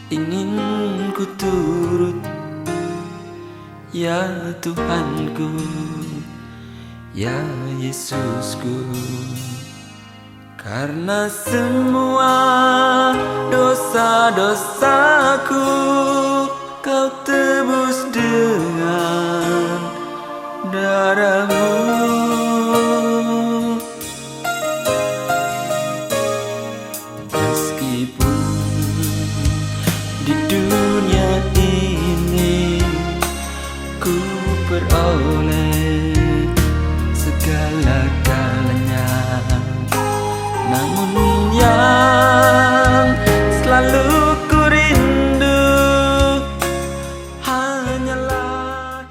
ingin ku turut, ya Tuhanku, ya Yesusku. Karena semua dosa-dosaku Kau tebus dengan darah-Mu. Meskipun di dunia ini ku peroleh segala-galanya, namun yang selalu ku rindu hanyalah.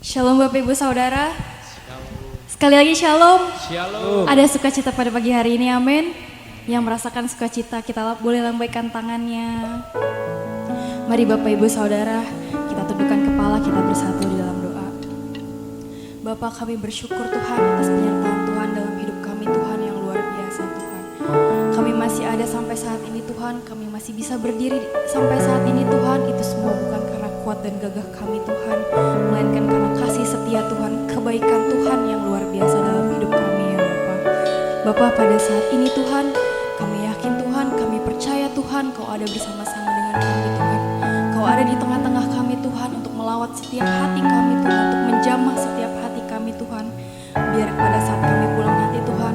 Shalom Bapak Ibu Saudara. Sekali lagi shalom. Shalom. Ada sukacita pada pagi hari ini, amin. Yang merasakan sukacita kita boleh lambaikan tangannya. Mari Bapak Ibu Saudara, kita tundukkan kepala, kita bersatu di dalam doa. Bapak, kami bersyukur Tuhan atas penyertaan Tuhan dalam hidup kami, Tuhan yang luar biasa Tuhan. Kami masih ada sampai saat ini Tuhan, kami masih bisa berdiri sampai saat ini Tuhan. Itu semua bukan karena kuat dan gagah kami Tuhan, melainkan karena kasih setia Tuhan, kebaikan Tuhan yang luar biasa dalam hidup kami ya Bapak. Bapak, pada saat ini Tuhan, kami yakin Tuhan, kami percaya Tuhan Kau ada bersama-sama dengan kami Tuhan. Kau ada di tengah-tengah kami Tuhan untuk melawat setiap hati kami Tuhan, untuk menjamah setiap hati kami Tuhan. Biar pada saat kami pulang nanti Tuhan,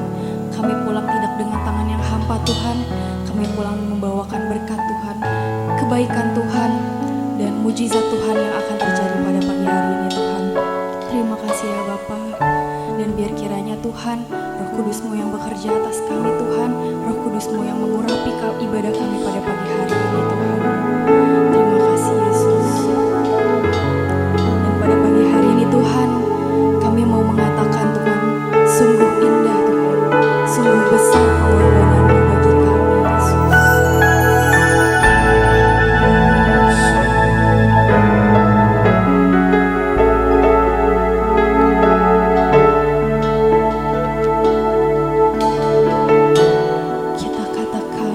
kami pulang tidak dengan tangan yang hampa Tuhan, kami pulang membawakan berkat Tuhan, kebaikan Tuhan, dan mujizat Tuhan yang akan terjadi pada pagi hari ini Tuhan. Terima kasih ya Bapa. Dan biar kiranya Tuhan, Roh Kudus-Mu yang bekerja atas kami Tuhan, Roh Kudus-Mu yang mengurapi ibadah kami pada pagi hari ini Tuhan. Terima kasih Yesus. Dan pada pagi hari ini Tuhan, kami mau mengatakan Tuhan, sungguh indah Tuhan, sungguh besar pengorbanan-Mu bagi kami Yesus. Kita katakan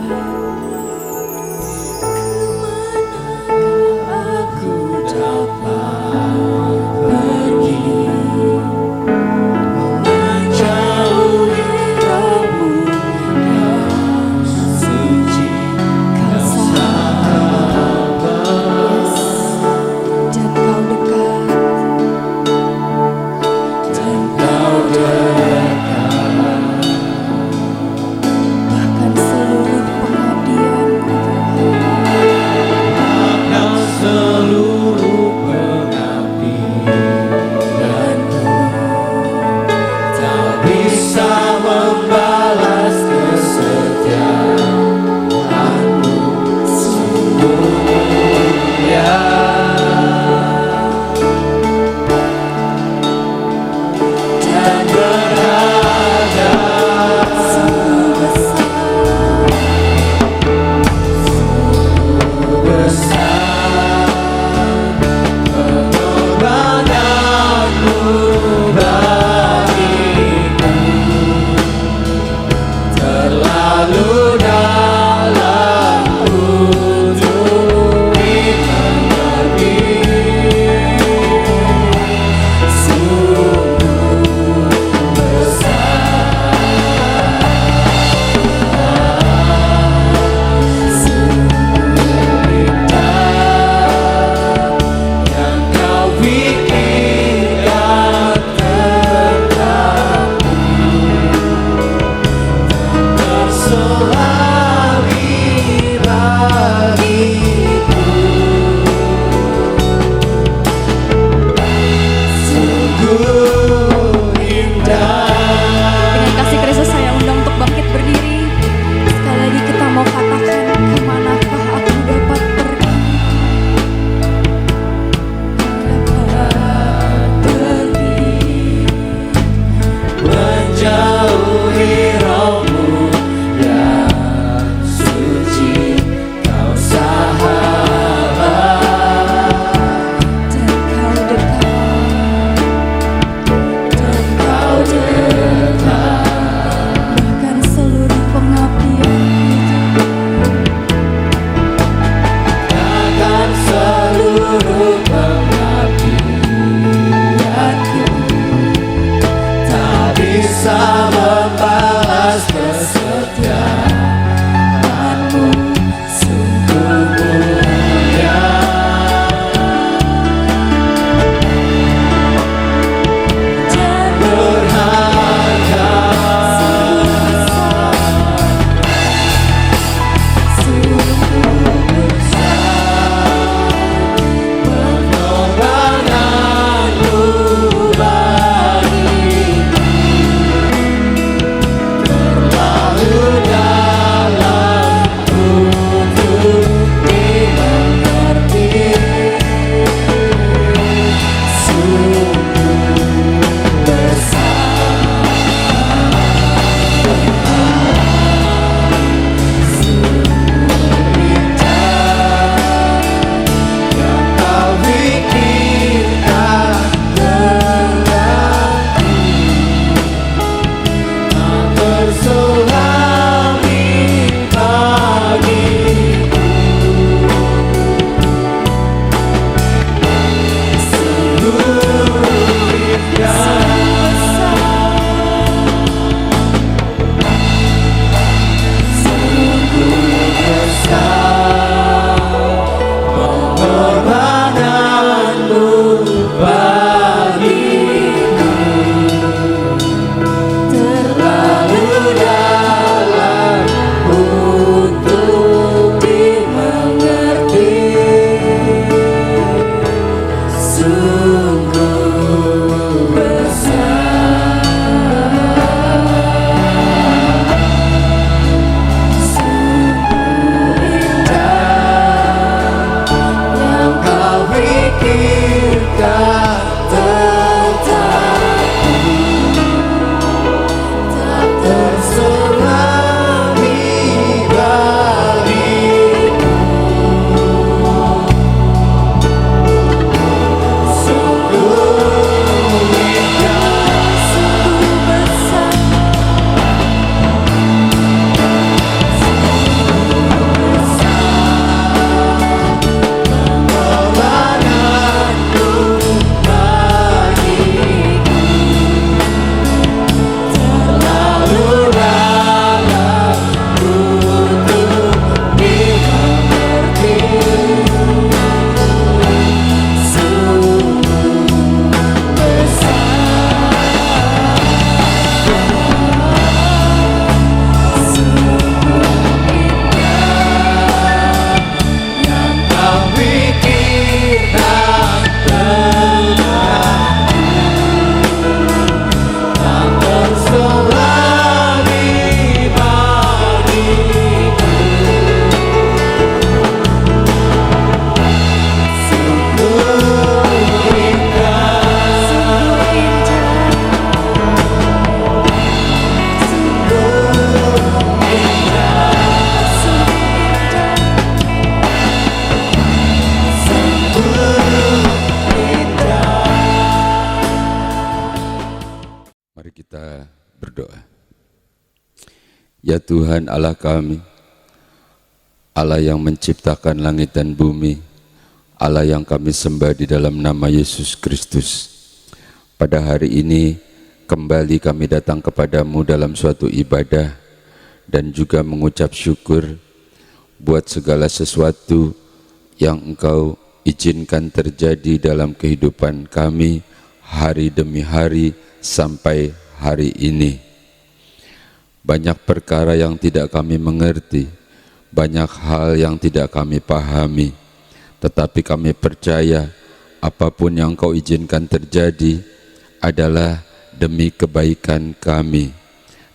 Mari kita berdoa. Ya Tuhan Allah kami, Allah yang menciptakan langit dan bumi, Allah yang kami sembah di dalam nama Yesus Kristus. Pada hari ini kembali kami datang kepadamu dalam suatu ibadah dan juga mengucap syukur buat segala sesuatu yang Engkau izinkan terjadi dalam kehidupan kami hari demi hari sampai hari ini. Banyak perkara yang tidak kami mengerti, banyak hal yang tidak kami pahami, tetapi kami percaya apapun yang Kau izinkan terjadi adalah demi kebaikan kami.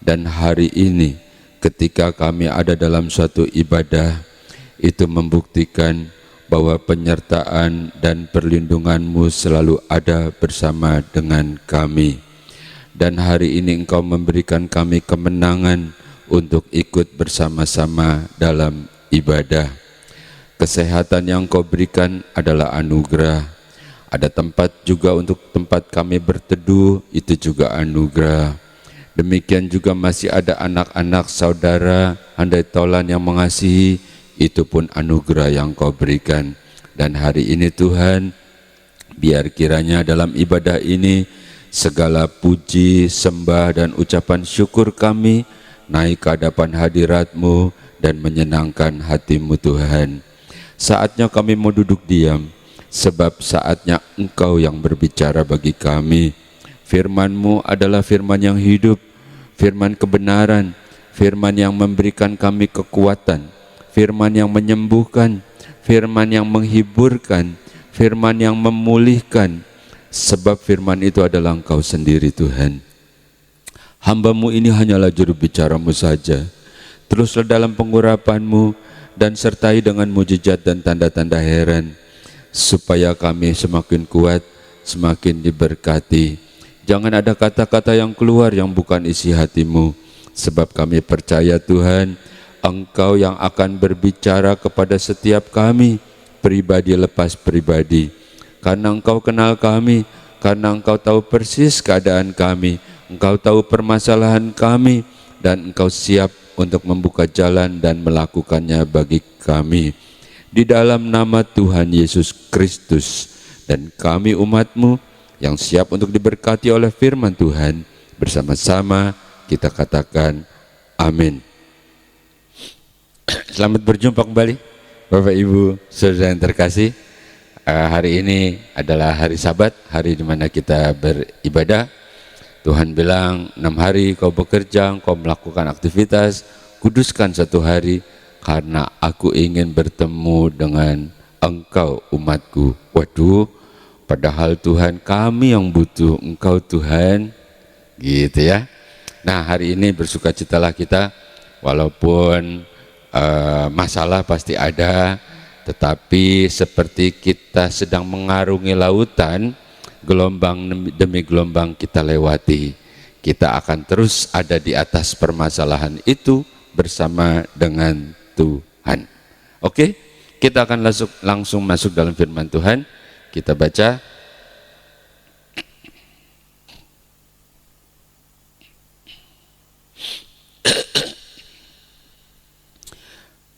Dan hari ini ketika kami ada dalam suatu ibadah, itu membuktikan bahwa penyertaan dan perlindungan-Mu selalu ada bersama dengan kami. Dan hari ini Engkau memberikan kami kemenangan untuk ikut bersama-sama dalam ibadah. Kesehatan yang Kau berikan adalah anugerah. Ada tempat juga untuk tempat kami berteduh, itu juga anugerah. Demikian juga masih ada anak-anak saudara handai tolan yang mengasihi, itu pun anugerah yang Kau berikan. Dan hari ini Tuhan, biar kiranya dalam ibadah ini segala puji, sembah dan ucapan syukur kami naik ke hadapan hadirat-Mu dan menyenangkan hati-Mu Tuhan. Saatnya kami mau duduk diam, sebab saatnya Engkau yang berbicara bagi kami. Firman-Mu adalah firman yang hidup, firman kebenaran, firman yang memberikan kami kekuatan, firman yang menyembuhkan, firman yang menghiburkan, firman yang memulihkan. Sebab firman itu adalah Engkau sendiri Tuhan. Hamba-Mu ini hanyalah juru bicara-Mu saja. Teruslah dalam pengurapan-Mu dan sertai dengan mujizat dan tanda-tanda heran, supaya kami semakin kuat, semakin diberkati. Jangan ada kata-kata yang keluar yang bukan isi hati-Mu, sebab kami percaya Tuhan, Engkau yang akan berbicara kepada setiap kami, pribadi lepas pribadi. Karena Engkau kenal kami, karena Engkau tahu persis keadaan kami, Engkau tahu permasalahan kami, dan Engkau siap untuk membuka jalan dan melakukannya bagi kami. Di dalam nama Tuhan Yesus Kristus, dan kami umat-Mu yang siap untuk diberkati oleh firman Tuhan, bersama-sama kita katakan amin. Selamat berjumpa kembali Bapak Ibu Saudara yang terkasih. Hari ini adalah hari Sabat, hari di mana kita beribadah. Tuhan bilang 6 hari kau bekerja, kau melakukan aktivitas, kuduskan 1 hari, karena aku ingin bertemu dengan engkau umatku. Waduh, padahal Tuhan kami yang butuh Engkau Tuhan, gitu ya. Nah hari ini bersukacitalah kita, walaupun masalah pasti ada, tetapi seperti kita sedang mengarungi lautan, gelombang demi gelombang kita lewati. Kita akan terus ada di atas permasalahan itu bersama dengan Tuhan. Oke, kita akan langsung masuk dalam firman Tuhan. Kita baca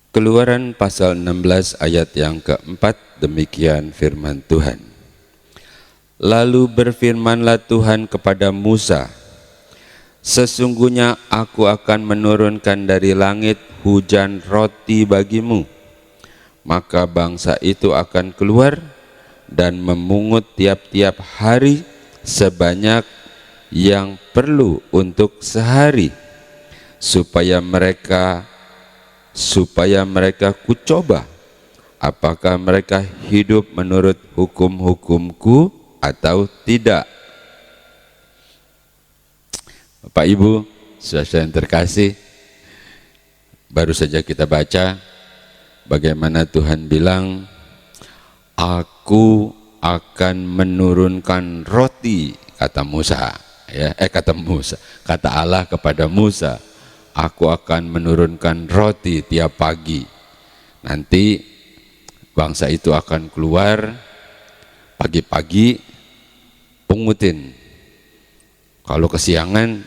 Keluaran pasal 16 ayat yang keempat, demikian firman Tuhan. Lalu berfirmanlah Tuhan kepada Musa, sesungguhnya aku akan menurunkan dari langit hujan roti bagimu, maka bangsa itu akan keluar dan memungut tiap-tiap hari sebanyak yang perlu untuk sehari, supaya mereka kucoba apakah mereka hidup menurut hukum-hukumku atau tidak. Bapak Ibu, saudara yang terkasih, baru saja kita baca bagaimana Tuhan bilang, aku akan menurunkan roti, kata Musa, ya, kata Allah kepada Musa, aku akan menurunkan roti tiap pagi. Nanti bangsa itu akan keluar pagi-pagi pungutin. Kalau kesiangan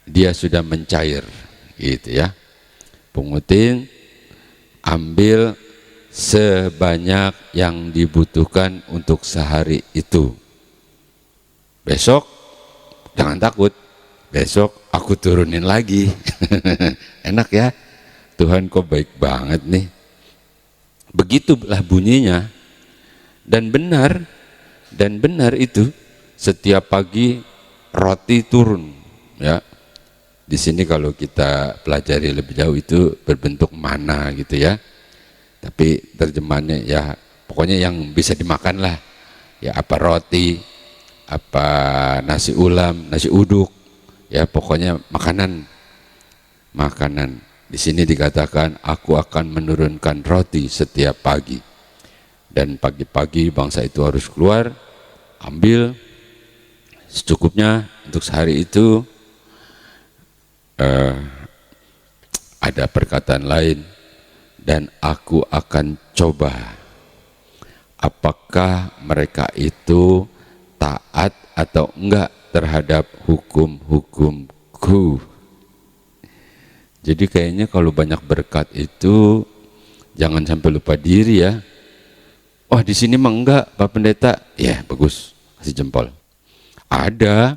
dia sudah mencair gitu ya. Pungutin, ambil sebanyak yang dibutuhkan untuk sehari itu. Besok jangan takut, besok aku turunin lagi. Enak ya, Tuhan kok baik banget nih. Begitulah bunyinya. Dan benar itu setiap pagi roti turun ya. Di sini kalau kita pelajari lebih jauh itu berbentuk mana gitu ya. Tapi terjemahannya ya pokoknya yang bisa dimakan lah. Ya apa roti, apa nasi ulam, nasi uduk, ya pokoknya makanan. Di sini dikatakan aku akan menurunkan roti setiap pagi. Dan pagi-pagi bangsa itu harus keluar, ambil secukupnya untuk sehari itu. Ada perkataan lain, dan aku akan coba apakah mereka itu taat atau enggak terhadap hukum-hukumku. Jadi kayaknya kalau banyak berkat itu jangan sampai lupa diri ya. Oh di sini mah enggak Pak Pendeta, ya bagus, kasih jempol. Ada,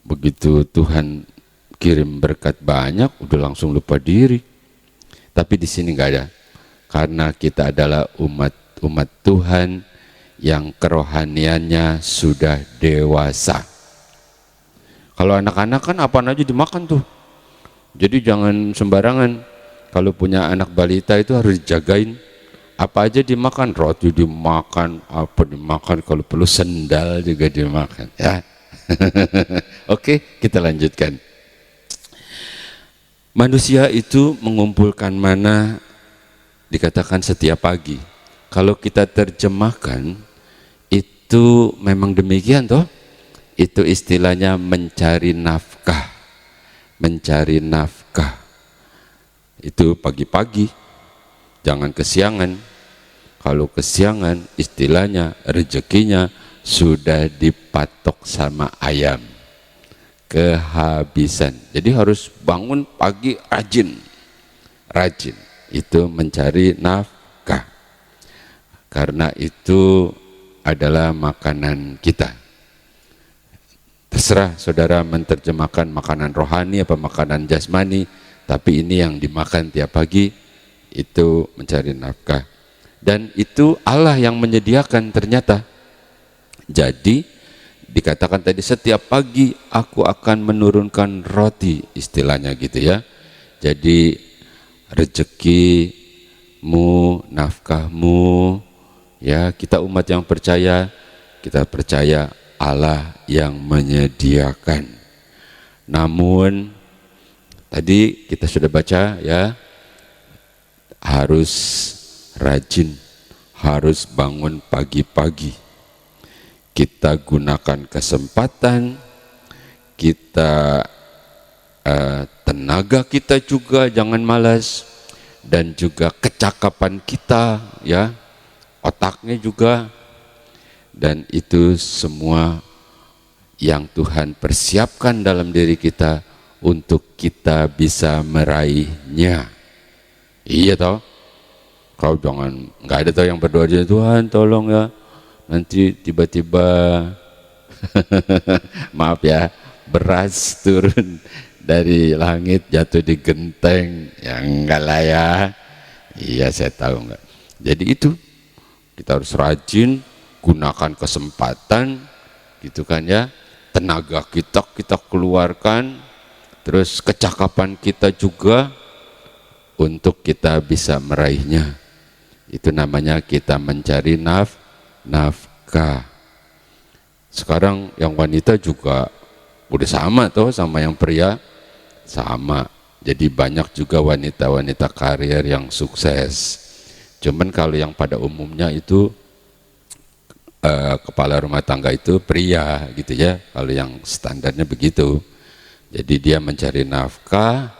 begitu Tuhan kirim berkat banyak, udah langsung lupa diri. Tapi di sini enggak ada, karena kita adalah umat Tuhan yang kerohaniannya sudah dewasa. Kalau anak-anak kan apa aja dimakan tuh. Jadi jangan sembarangan. Kalau punya anak balita itu harus dijagain. Apa aja dimakan, roti dimakan, apa dimakan, kalau perlu sendal juga dimakan ya. Oke, kita lanjutkan. Manusia itu mengumpulkan mana dikatakan setiap pagi. Kalau kita terjemahkan itu memang demikian toh. Itu istilahnya mencari nafkah. Mencari nafkah. Itu pagi-pagi. Jangan kesiangan. Kalau kesiangan istilahnya rezekinya sudah dipatok sama ayam. Kehabisan. Jadi harus bangun pagi rajin. Itu mencari nafkah. Karena itu adalah makanan kita. Terserah saudara menerjemahkan makanan rohani apa makanan jasmani, tapi ini yang dimakan tiap pagi itu mencari nafkah. Dan itu Allah yang menyediakan ternyata. Jadi dikatakan tadi setiap pagi aku akan menurunkan roti, istilahnya gitu ya. Jadi rezekimu, nafkahmu, ya kita umat yang percaya, kita percaya Allah yang menyediakan. Namun tadi kita sudah baca ya, harus rajin, harus bangun pagi-pagi. Kita gunakan kesempatan, kita tenaga kita juga jangan malas, dan juga kecakapan kita ya, otaknya juga, dan itu semua yang Tuhan persiapkan dalam diri kita untuk kita bisa meraihnya. Iya toh? Kau jangan, nggak ada toh yang berdoa aja, Tuhan tolong ya, nanti tiba-tiba maaf ya, beras turun dari langit jatuh di genteng, ya enggak lah ya. Iya saya tahu enggak. Jadi itu kita harus rajin, gunakan kesempatan gitu kan ya, tenaga kita keluarkan, terus kecakapan kita juga untuk kita bisa meraihnya. Itu namanya kita mencari nafkah. Sekarang yang wanita juga udah sama tuh sama yang pria, sama. Jadi banyak juga wanita-wanita karir yang sukses. Cuman kalau yang pada umumnya itu kepala rumah tangga itu pria gitu ya, kalau yang standarnya begitu. Jadi dia mencari nafkah,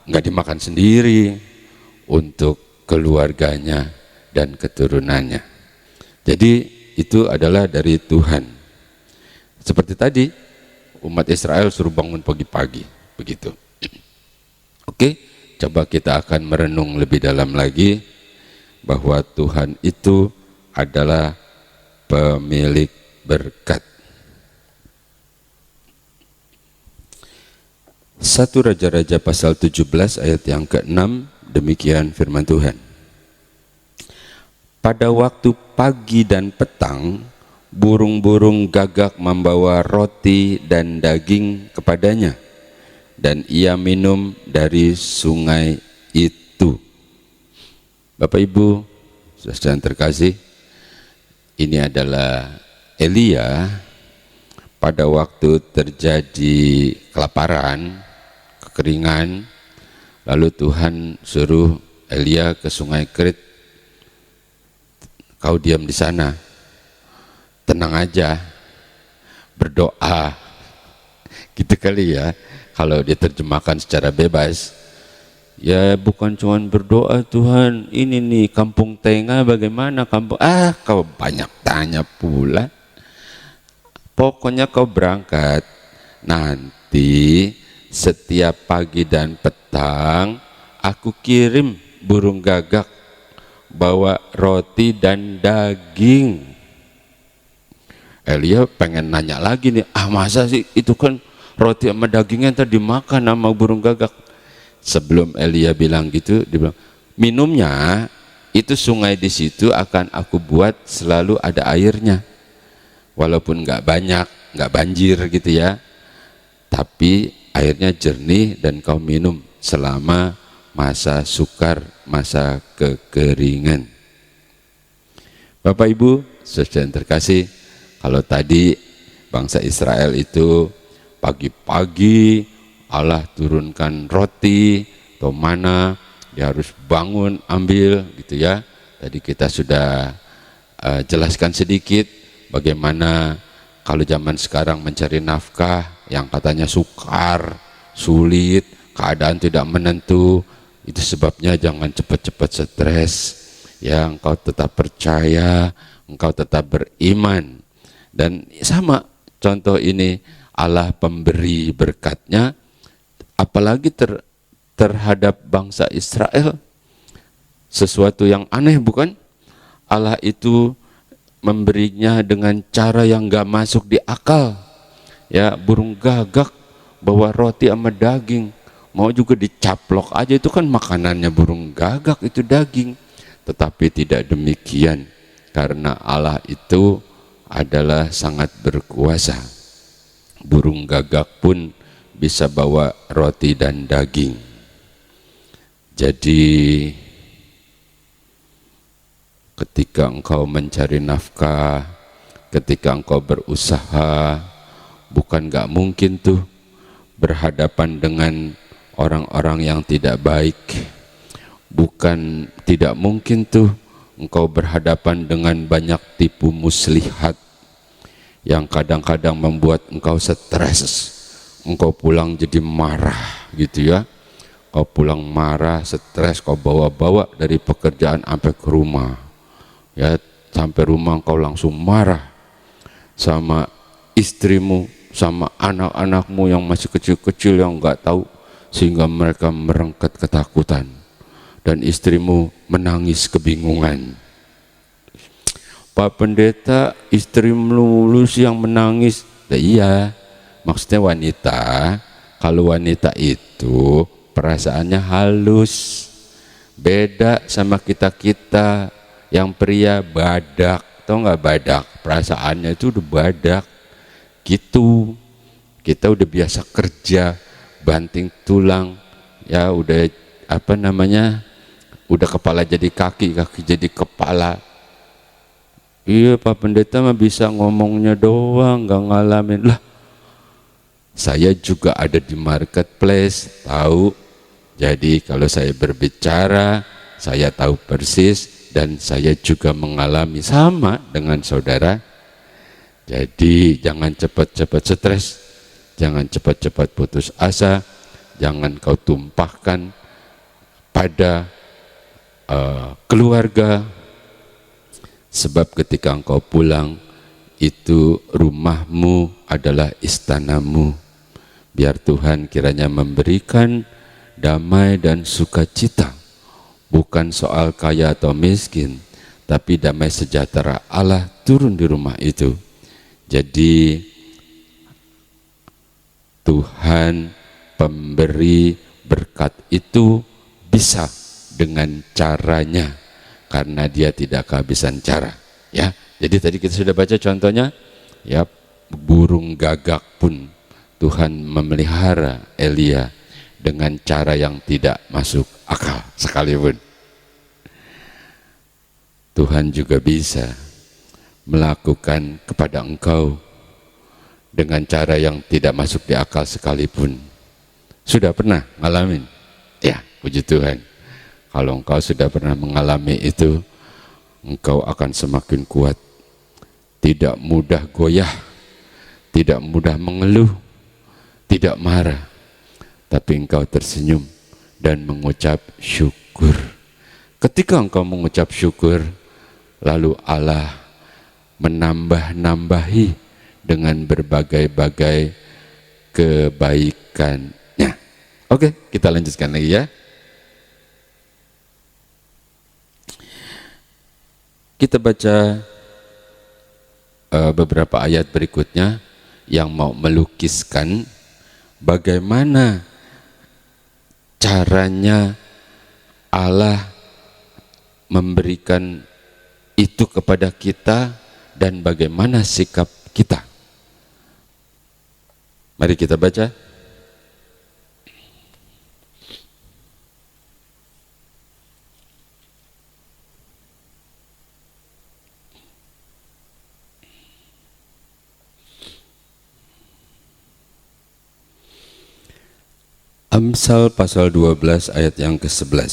nggak dimakan sendiri, untuk keluarganya dan keturunannya. Jadi itu adalah dari Tuhan. Seperti tadi umat Israel suruh bangun pagi-pagi, begitu. Oke, coba kita akan merenung lebih dalam lagi bahwa Tuhan itu adalah pemilik berkat. 1 Raja-Raja pasal 17 ayat yang ke-6, demikian firman Tuhan. Pada waktu pagi dan petang, burung-burung gagak membawa roti dan daging kepadanya, dan ia minum dari sungai itu. Bapak Ibu, saudara yang terkasih, ini adalah Elia pada waktu terjadi kelaparan, kekeringan, lalu Tuhan suruh Elia ke sungai Kerit, kau diam di sana, tenang aja, berdoa, gitu kali ya, kalau diterjemahkan secara bebas. Ya bukan cuma berdoa, Tuhan, ini nih kampung tengah bagaimana kampung, kau banyak tanya pula. Pokoknya kau berangkat, nanti setiap pagi dan petang aku kirim burung gagak bawa roti dan daging. Elia pengen nanya lagi nih, masa sih itu kan roti sama dagingnya tadi dimakan sama burung gagak. Sebelum Elia bilang gitu, dia bilang, minumnya itu sungai di situ akan aku buat selalu ada airnya, walaupun nggak banyak, nggak banjir gitu ya, tapi airnya jernih dan kau minum selama masa sukar, masa kekeringan. Bapak Ibu, saudara yang terkasih, kalau tadi bangsa Israel itu pagi-pagi Allah turunkan roti atau mana, dia harus bangun ambil gitu ya. Tadi kita sudah jelaskan sedikit bagaimana kalau zaman sekarang mencari nafkah yang katanya sukar, sulit, keadaan tidak menentu, itu sebabnya jangan cepat-cepat stres ya, engkau tetap percaya, engkau tetap beriman. Dan sama contoh ini, Allah pemberi berkatnya, apalagi terhadap bangsa Israel, sesuatu yang aneh bukan? Allah itu memberinya dengan cara yang gak masuk di akal. Ya, burung gagak bawa roti sama daging, mau juga dicaplok aja, itu kan makanannya burung gagak, itu daging. Tetapi tidak demikian, karena Allah itu adalah sangat berkuasa. Burung gagak pun bisa bawa roti dan daging. Jadi ketika engkau mencari nafkah, ketika engkau berusaha, bukan gak mungkin tuh berhadapan dengan orang-orang yang tidak baik, bukan tidak mungkin tuh engkau berhadapan dengan banyak tipu muslihat yang kadang-kadang membuat engkau stres. Engkau pulang jadi marah gitu ya, kau pulang marah, stres, kau bawa-bawa dari pekerjaan sampai ke rumah ya, sampai rumah kau langsung marah sama istrimu, sama anak-anakmu yang masih kecil-kecil yang nggak tahu, sehingga mereka merengket ketakutan dan istrimu menangis kebingungan. Pak Pendeta, istri melulu yang menangis. Iya, maksudnya wanita, kalau wanita itu perasaannya halus, beda sama kita yang pria badak. Tau nggak badak? Perasaannya itu udah badak gitu. Kita udah biasa kerja, banting tulang, ya udah apa namanya, udah kepala jadi kaki, kaki jadi kepala. Iya, Pak Pendeta mah bisa ngomongnya doang, nggak ngalamin. Lah, saya juga ada di marketplace, tahu. Jadi kalau saya berbicara, saya tahu persis, dan saya juga mengalami sama dengan saudara. Jadi jangan cepat-cepat stres, jangan cepat-cepat putus asa, jangan kau tumpahkan pada keluarga. Sebab ketika engkau pulang, itu rumahmu adalah istanamu. Biar Tuhan kiranya memberikan damai dan sukacita, bukan soal kaya atau miskin, tapi damai sejahtera Allah turun di rumah itu. Jadi Tuhan pemberi berkat itu bisa dengan caranya, karena Dia tidak kehabisan cara. Ya, jadi tadi kita sudah baca contohnya, ya, burung gagak pun Tuhan memelihara Elia dengan cara yang tidak masuk akal sekalipun. Tuhan juga bisa melakukan kepada engkau dengan cara yang tidak masuk di akal sekalipun. Sudah pernah ngalamin? Ya, puji Tuhan. Kalau engkau sudah pernah mengalami itu, engkau akan semakin kuat. Tidak mudah goyah, tidak mudah mengeluh, tidak marah, tapi engkau tersenyum dan mengucap syukur. Ketika engkau mengucap syukur, lalu Allah menambah-nambahi dengan berbagai-bagai kebaikannya. Oke, kita lanjutkan lagi ya. Kita baca beberapa ayat berikutnya yang mau melukiskan bagaimana caranya Allah memberikan itu kepada kita dan bagaimana sikap kita. Mari kita baca. Amsal pasal 12 ayat yang ke-11.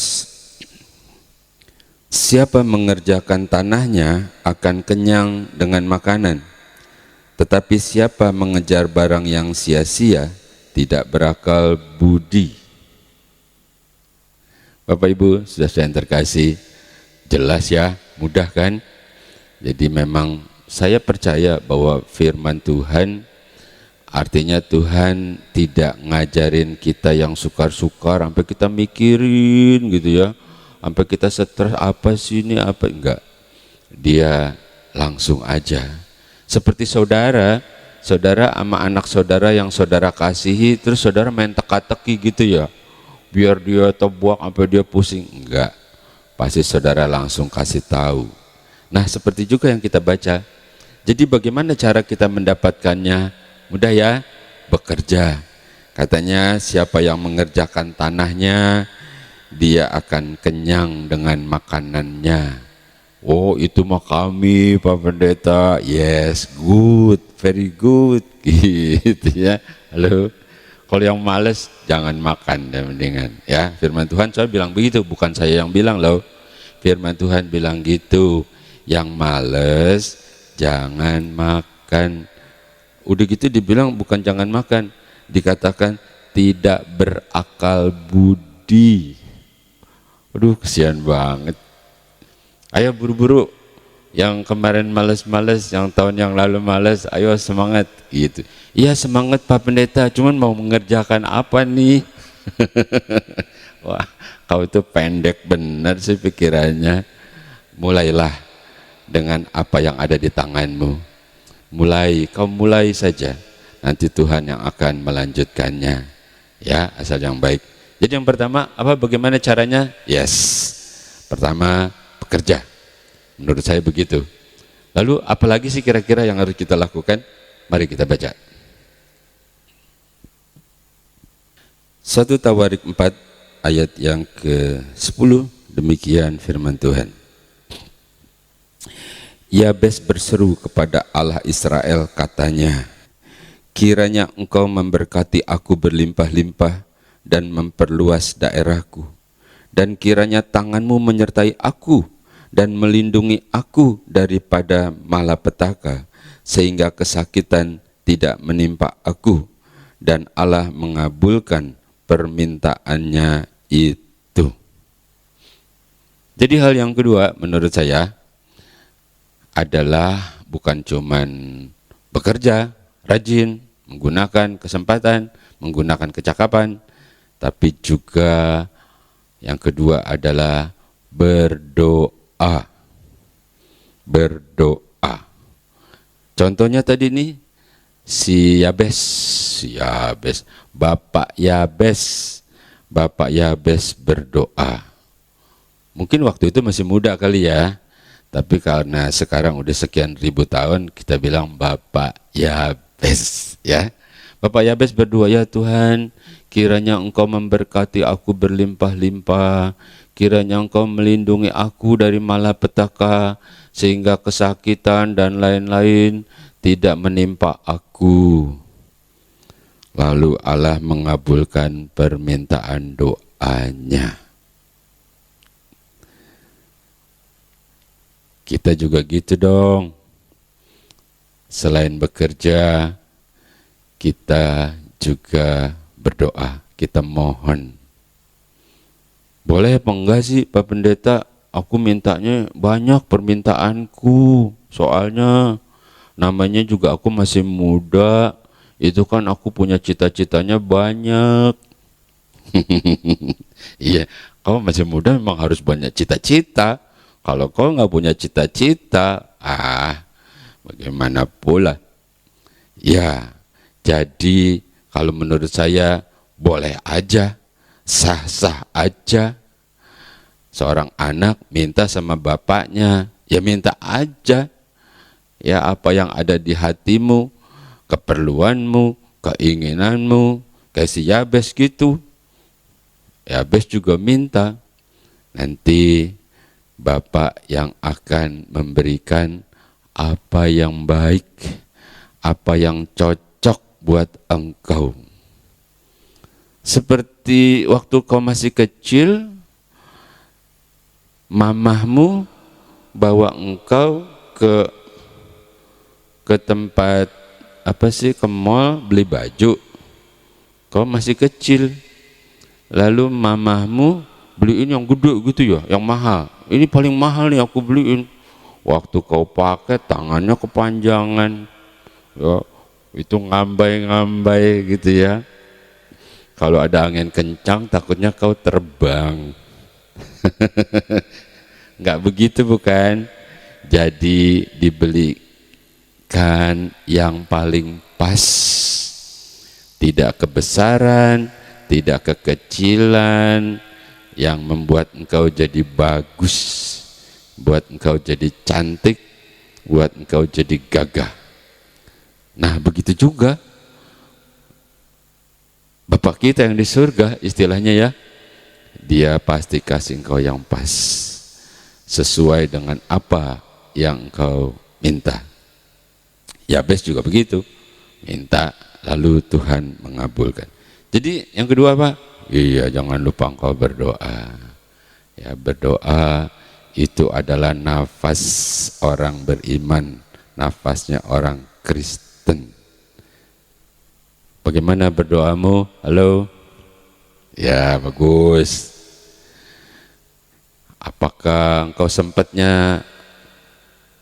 Siapa mengerjakan tanahnya akan kenyang dengan makanan, tetapi siapa mengejar barang yang sia-sia tidak berakal budi. Bapak Ibu, saudara yang terkasih, jelas ya, mudah kan? Jadi memang saya percaya bahwa firman Tuhan, artinya Tuhan tidak ngajarin kita yang sukar-sukar sampai kita mikirin gitu ya, sampai kita stres apa sih ini apa, enggak. Dia langsung aja. Seperti saudara sama anak saudara yang saudara kasihi, terus saudara main teka-teki gitu ya, biar dia terbuak sampai dia pusing, enggak. Pasti saudara langsung kasih tahu. Nah, seperti juga yang kita baca. Jadi bagaimana cara kita mendapatkannya? Mudah ya, bekerja. Katanya siapa yang mengerjakan tanahnya, dia akan kenyang dengan makanannya. Oh, itu mah kami Pak Pendeta. Yes, good, very good. Gitu ya. Halo. Kalau yang males jangan makan ya, mendingan ya. Firman Tuhan saya bilang begitu, bukan saya yang bilang loh. Firman Tuhan bilang gitu. Yang males jangan makan. Udah gitu dibilang bukan jangan makan, dikatakan tidak berakal budi. Aduh, kesian banget. Ayo buru-buru, yang kemarin males-males, yang tahun yang lalu males, ayo semangat gitu. Iya semangat Pak Pendeta, cuman mau mengerjakan apa nih? Wah, kau itu pendek benar sih pikirannya. Mulailah dengan apa yang ada di tanganmu. Kau mulai saja, nanti Tuhan yang akan melanjutkannya. Ya, asal yang baik. Jadi yang pertama, bagaimana caranya? Yes, pertama bekerja. Menurut saya begitu. Lalu apalagi sih kira-kira yang harus kita lakukan? Mari kita baca. 1 Tawarik 4 ayat yang ke-10, demikian firman Tuhan. Yabes berseru kepada Allah Israel, katanya, kiranya engkau memberkati aku berlimpah-limpah dan memperluas daerahku, dan kiranya tanganmu menyertai aku dan melindungi aku daripada malapetaka, sehingga kesakitan tidak menimpa aku. Dan Allah mengabulkan permintaannya itu. Jadi hal yang kedua menurut saya adalah bukan cuman bekerja, rajin, menggunakan kesempatan, menggunakan kecakapan, tapi juga yang kedua adalah berdoa. Berdoa. Contohnya tadi nih, si Yabes, Bapak Yabes berdoa. Mungkin waktu itu masih muda kali ya, tapi karena sekarang udah sekian ribu tahun, kita bilang Bapak Yabes ya. Bapak Yabes berdoa, ya Tuhan, kiranya Engkau memberkati aku berlimpah-limpah, kiranya Engkau melindungi aku dari malapetaka, sehingga kesakitan dan lain-lain tidak menimpa aku. Lalu Allah mengabulkan permintaan doanya. Kita juga gitu dong. Selain bekerja, kita juga berdoa, kita mohon. Boleh apa enggak sih Pak Pendeta? Aku mintanya banyak permintaanku. Soalnya namanya juga aku masih muda. Itu kan aku punya cita-citanya banyak. Iya, kamu masih muda memang harus banyak cita-cita. Kalau kau nggak punya cita-cita, bagaimana pula? Ya, jadi kalau menurut saya boleh aja, sah-sah aja. Seorang anak minta sama bapaknya, ya minta aja. Ya apa yang ada di hatimu, keperluanmu, keinginanmu, kayak si Yabes gitu. Yabes juga minta. Nanti Bapak yang akan memberikan apa yang baik, apa yang cocok buat engkau. Seperti waktu kau masih kecil, mamahmu bawa engkau ke tempat ke mall beli baju. Kau masih kecil, lalu mamahmu beliin yang gede gitu ya, yang mahal. Ini paling mahal nih aku beliin. Waktu kau pakai tangannya kepanjangan, ya, itu ngambai-ngambai gitu ya. Kalau ada angin kencang takutnya kau terbang. Enggak begitu bukan? Jadi dibelikan yang paling pas, tidak kebesaran, tidak kekecilan, yang membuat engkau jadi bagus, buat engkau jadi cantik, buat engkau jadi gagah. Nah begitu juga Bapak kita yang di surga, istilahnya ya, Dia pasti kasih engkau yang pas, sesuai dengan apa yang engkau minta. Yabes juga begitu, minta lalu Tuhan mengabulkan. Jadi yang kedua apa? Iya, jangan lupa engkau berdoa. Ya, berdoa itu adalah nafas orang beriman, nafasnya orang Kristen. Bagaimana berdoamu? Halo? Ya, bagus. Apakah engkau sempatnya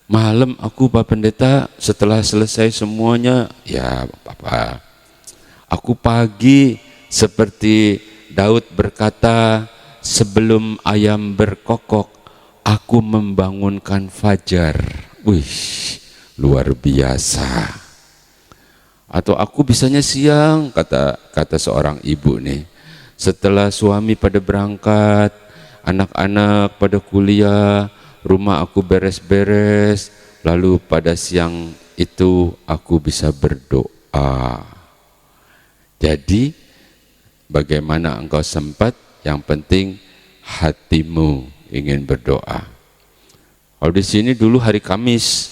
malam aku Pak Pendeta setelah selesai semuanya? Ya, apa-apa. Aku pagi seperti Daud berkata, sebelum ayam berkokok, aku membangunkan fajar. Wih, luar biasa. Atau aku bisanya siang, kata seorang ibu nih. Setelah suami pada berangkat, anak-anak pada kuliah, rumah aku beres-beres, lalu pada siang itu aku bisa berdoa. Jadi bagaimana engkau sempat, yang penting hatimu ingin berdoa. Kalau di sini dulu hari Kamis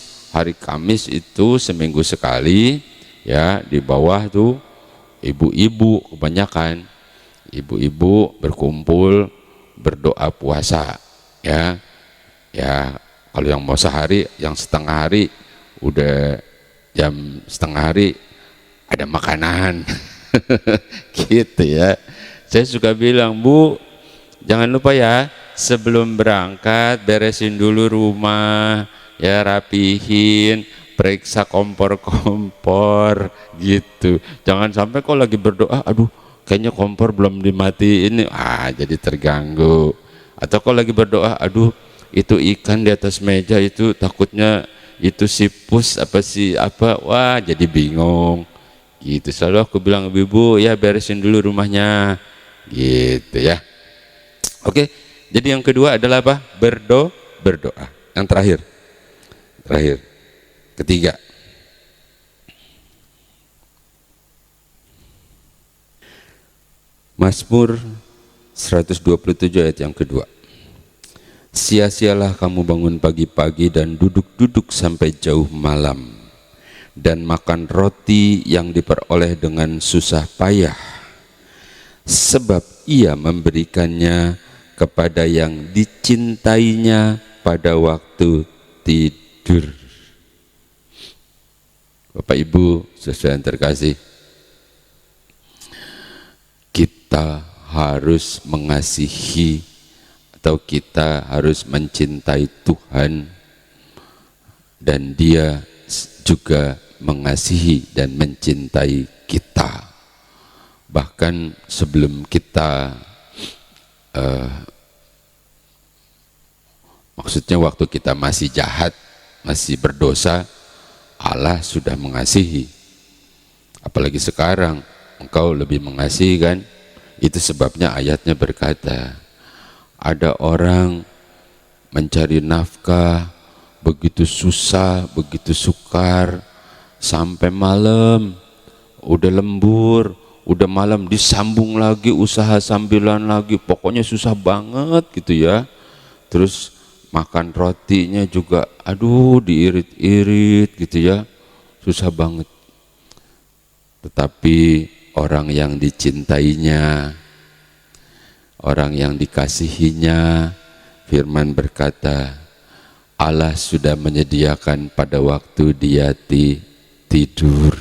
itu seminggu sekali, ya di bawah tuh ibu-ibu kebanyakan, ibu-ibu berkumpul berdoa puasa, ya kalau yang mau sehari, yang setengah hari, udah jam setengah hari ada makanan. Gitu ya. Saya suka bilang, Bu, jangan lupa ya, sebelum berangkat beresin dulu rumah, ya rapihin, periksa kompor-kompor gitu. Jangan sampai kau lagi berdoa, aduh kayaknya kompor belum dimatiin, jadi terganggu. Atau kau lagi berdoa, aduh itu ikan di atas meja itu takutnya itu sipus wah jadi bingung gitu. Selalu aku bilang, ibu ya beresin dulu rumahnya gitu ya. Oke, jadi yang kedua adalah apa? Berdoa. Yang terakhir ketiga, Mazmur 127 ayat yang kedua. Sia-sialah kamu bangun pagi-pagi dan duduk-duduk sampai jauh malam, dan makan roti yang diperoleh dengan susah payah, sebab ia memberikannya kepada yang dicintainya pada waktu tidur. Bapak Ibu, saudara yang terkasih, kita harus mengasihi atau kita harus mencintai Tuhan, dan Dia juga mengasihi dan mencintai kita. Bahkan sebelum kita maksudnya waktu kita masih jahat, masih berdosa, Allah sudah mengasihi. Apalagi sekarang engkau lebih mengasihi kan? Itu sebabnya ayatnya berkata, ada orang mencari nafkah begitu susah, begitu sukar, sampai malam, udah lembur, udah malam disambung lagi usaha sambilan lagi, pokoknya susah banget gitu ya. Terus makan rotinya juga aduh diirit-irit gitu ya, susah banget. Tetapi orang yang dicintainya, orang yang dikasihinya, firman berkata, Allah sudah menyediakan pada waktu dia tidur.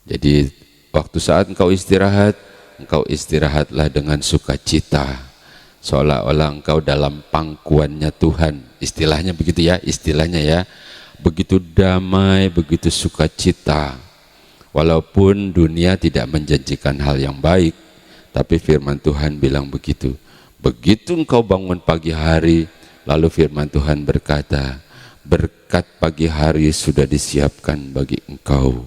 Jadi waktu saat engkau istirahatlah dengan sukacita, seolah-olah engkau dalam pangkuannya Tuhan. Istilahnya begitu ya, begitu damai, begitu sukacita. Walaupun dunia tidak menjanjikan hal yang baik, tapi firman Tuhan bilang begitu. Begitu engkau bangun pagi hari, lalu firman Tuhan berkata, berkat pagi hari sudah disiapkan bagi engkau.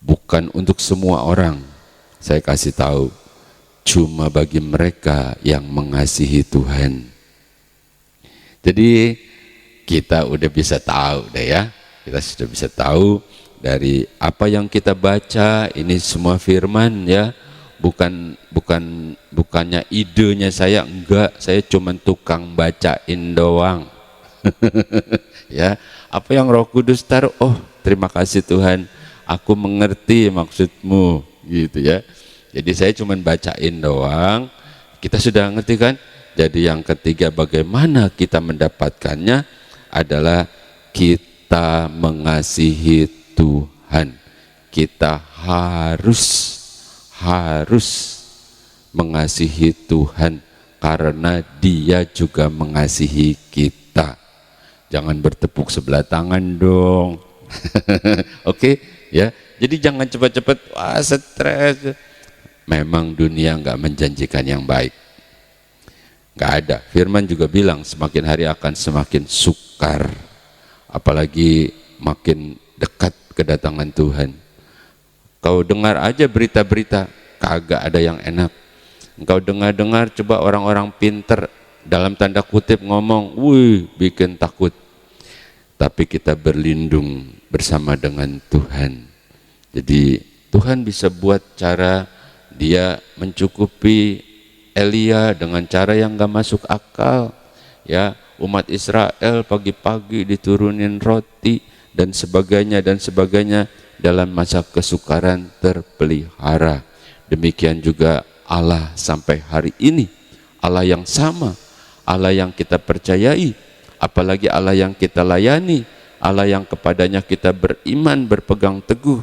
Bukan untuk semua orang, saya kasih tahu, cuma bagi mereka yang mengasihi Tuhan. Jadi kita udah bisa tahu deh ya, kita sudah bisa tahu dari apa yang kita baca, ini semua firman ya, bukannya idenya saya, enggak, saya cuma tukang bacain doang. Ya, apa yang Roh Kudus taruh, oh terima kasih Tuhan, aku mengerti maksudmu gitu ya. Jadi saya cuma bacain doang, kita sudah ngerti kan. Jadi yang ketiga, bagaimana kita mendapatkannya adalah kita mengasihi Tuhan. Kita harus mengasihi Tuhan karena Dia juga mengasihi kita. Jangan bertepuk sebelah tangan dong. Oke, ya. Jadi jangan cepat-cepat stres. Memang dunia nggak menjanjikan yang baik. Nggak ada. Firman juga bilang semakin hari akan semakin sukar. Apalagi makin dekat kedatangan Tuhan. Kau dengar aja berita-berita, kagak ada yang enak. Engkau dengar-dengar, coba orang-orang pinter dalam tanda kutip ngomong, wih bikin takut. Tapi kita berlindung bersama dengan Tuhan. Jadi Tuhan bisa buat cara Dia mencukupi Elia dengan cara yang gak masuk akal. Ya, umat Israel pagi-pagi diturunin roti dan sebagainya dalam masa kesukaran terpelihara. Demikian juga Allah sampai hari ini, Allah yang sama, Allah yang kita percayai, apalagi Allah yang kita layani, Allah yang kepadanya kita beriman, berpegang teguh.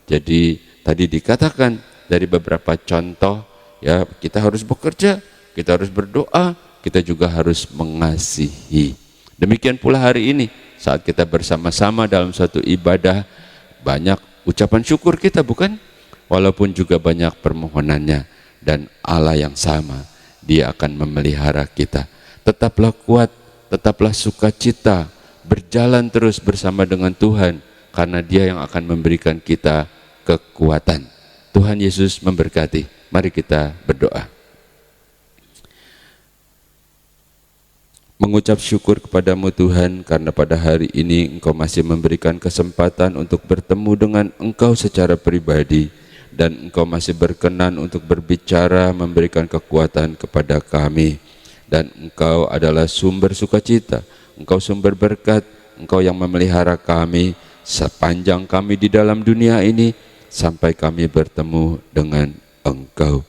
Jadi tadi dikatakan dari beberapa contoh ya, kita harus bekerja, kita harus berdoa, kita juga harus mengasihi. Demikian pula hari ini saat kita bersama-sama dalam suatu ibadah, banyak ucapan syukur kita, bukan? Walaupun juga banyak permohonannya, dan Allah yang sama, Dia akan memelihara kita. Tetaplah kuat, tetaplah sukacita, berjalan terus bersama dengan Tuhan, karena Dia yang akan memberikan kita kekuatan. Tuhan Yesus memberkati. Mari kita berdoa. Mengucap syukur kepadamu Tuhan, karena pada hari ini Engkau masih memberikan kesempatan untuk bertemu dengan Engkau secara pribadi, dan Engkau masih berkenan untuk berbicara, memberikan kekuatan kepada kami. Dan Engkau adalah sumber sukacita, Engkau sumber berkat, Engkau yang memelihara kami sepanjang kami di dalam dunia ini, sampai kami bertemu dengan Engkau.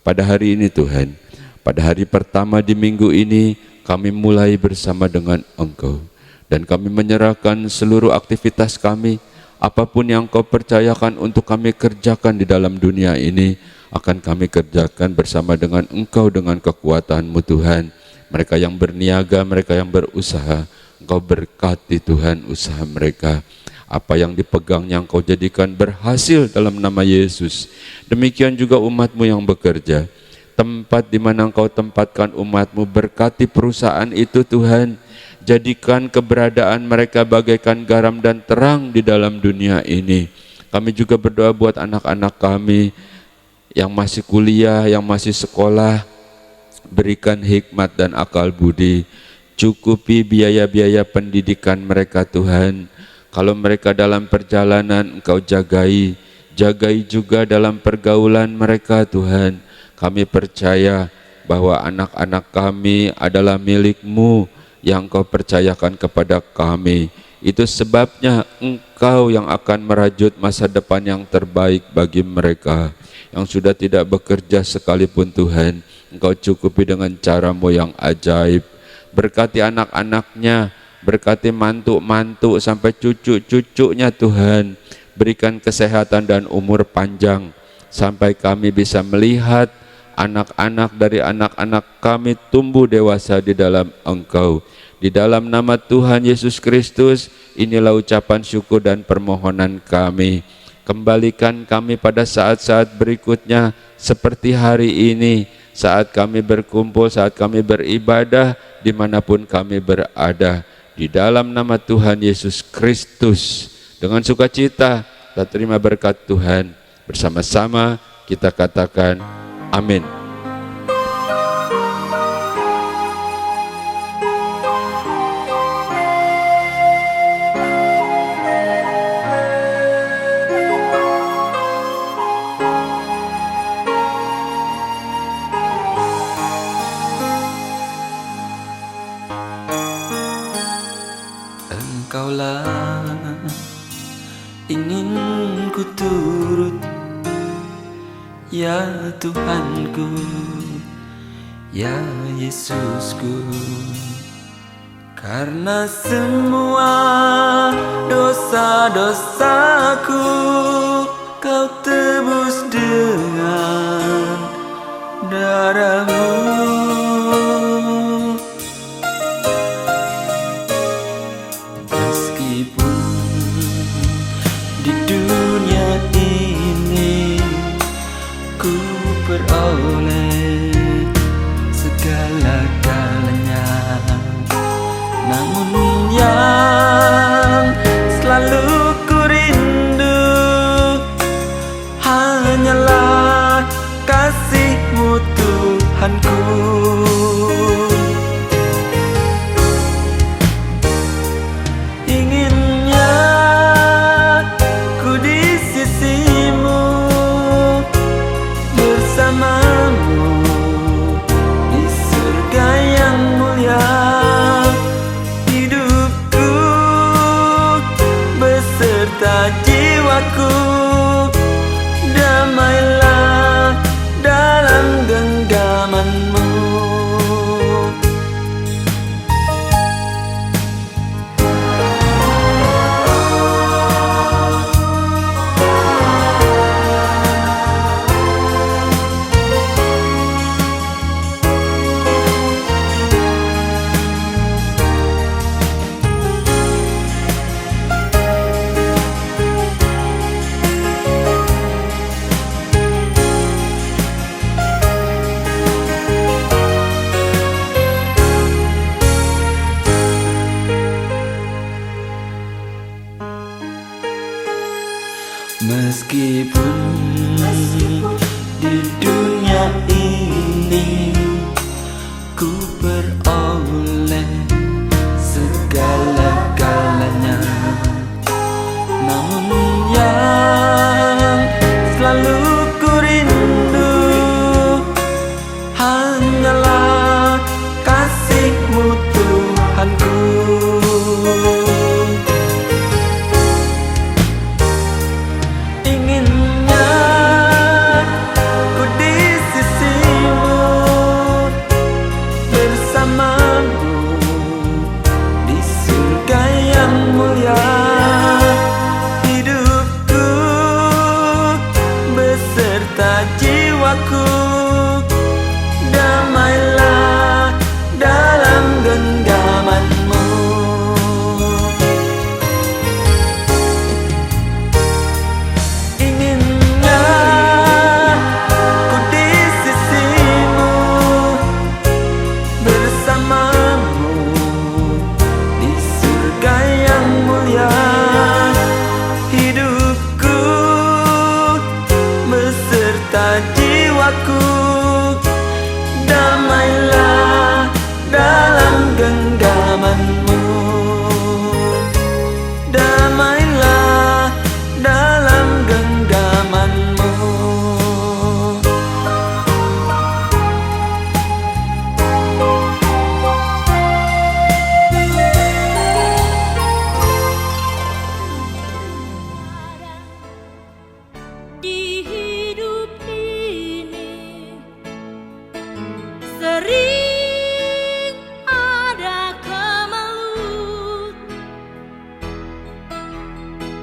Pada hari ini Tuhan, pada hari pertama di minggu ini, kami mulai bersama dengan Engkau, dan kami menyerahkan seluruh aktivitas kami, apapun yang Kau percayakan untuk kami kerjakan di dalam dunia ini, akan kami kerjakan bersama dengan Engkau dengan kekuatan-Mu Tuhan. Mereka yang berniaga, mereka yang berusaha, Engkau berkati Tuhan usaha mereka. Apa yang dipegangnya Engkau jadikan berhasil dalam nama Yesus. Demikian juga umat-Mu yang bekerja. Tempat di mana Engkau tempatkan umat-Mu, berkati perusahaan itu Tuhan. Jadikan keberadaan mereka bagaikan garam dan terang di dalam dunia ini. Kami juga berdoa buat anak-anak kami yang masih kuliah, yang masih sekolah. Berikan hikmat dan akal budi. Cukupi biaya-biaya pendidikan mereka Tuhan. Kalau mereka dalam perjalanan, Engkau jagai. Jagai juga dalam pergaulan mereka Tuhan. Kami percaya bahwa anak-anak kami adalah milik-Mu yang Kau percayakan kepada kami. Itu sebabnya Engkau yang akan merajut masa depan yang terbaik bagi mereka. Yang sudah tidak bekerja sekalipun Tuhan, Engkau cukupi dengan cara-Mu yang ajaib. Berkati anak-anaknya, berkati mantu-mantu sampai cucu-cucunya Tuhan. Berikan kesehatan dan umur panjang, sampai kami bisa melihat anak-anak dari anak-anak kami tumbuh dewasa di dalam Engkau. Di dalam nama Tuhan Yesus Kristus, inilah ucapan syukur dan permohonan kami. Kembalikan kami pada saat-saat berikutnya seperti hari ini, saat kami berkumpul, saat kami beribadah, dimanapun kami berada. Di dalam nama Tuhan Yesus Kristus, dengan sukacita kita terima berkat Tuhan. Bersama-sama kita katakan amin. Engkaulah ingin ku turut, ya Tuhanku, ya Yesusku. Karena semua dosa-dosaku Kau tebus dengan darah-Mu. Meskipun di dunia ini ku peroleh segala-galanya, namun yang selalu ku rindu hanyalah di dunia ini ku beroleh segala-galanya, namun yang selalu ku rindu hanyalah kasih-Mu Tuhanku. Inginnya ku di sisi-Mu, bersama-Mu di surga yang mulia. Hidupku beserta jiwaku, damailah dalam genggaman-Mu. Inginnya ku di sisi-Mu, bersama-Mu di surga yang mulia. Hidupku beserta jiwaku, damailah dalam genggaman-Mu. Damailah dalam genggaman-Mu. Di hidup ini sering ada kemelut.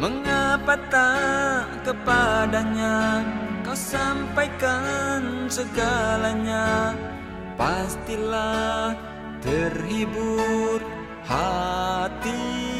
Mengapa tak kepadanya kau sampaikan segalanya? Pastilah terhibur hati.